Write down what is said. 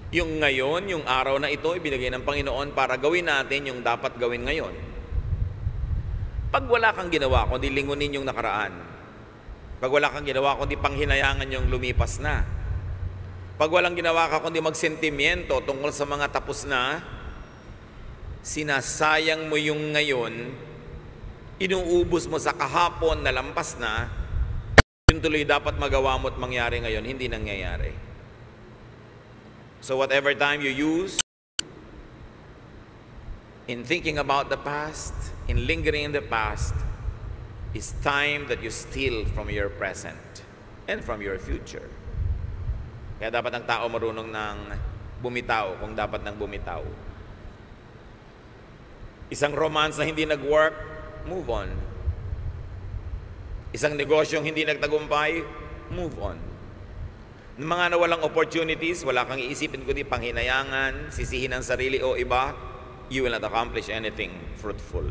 Yung ngayon, yung araw na ito, ibinigay ng Panginoon para gawin natin yung dapat gawin ngayon. Pag wala kang ginawa, kundi lingunin yung nakaraan. Pag wala kang ginawa, kundi panghinayangan yung lumipas na. Pag walang ginawa ka, kundi magsentimiento tungkol sa mga tapos na, sinasayang mo yung ngayon, inuubos mo sa kahapon na lampas na, yun tuloy dapat magawa mo at mangyari ngayon, hindi nangyayari. So whatever time you use in thinking about the past, in lingering in the past, is time that you steal from your present and from your future. Kaya dapat ang tao marunong ng bumitaw kung dapat nang bumitaw. Isang romance na hindi nag-work, move on. Isang negosyong hindi nagtagumpay, move on. Ng mga nawalang opportunities, wala kang iisipin kundi panghinayangan, sisihin ang sarili o iba, you will not accomplish anything fruitful.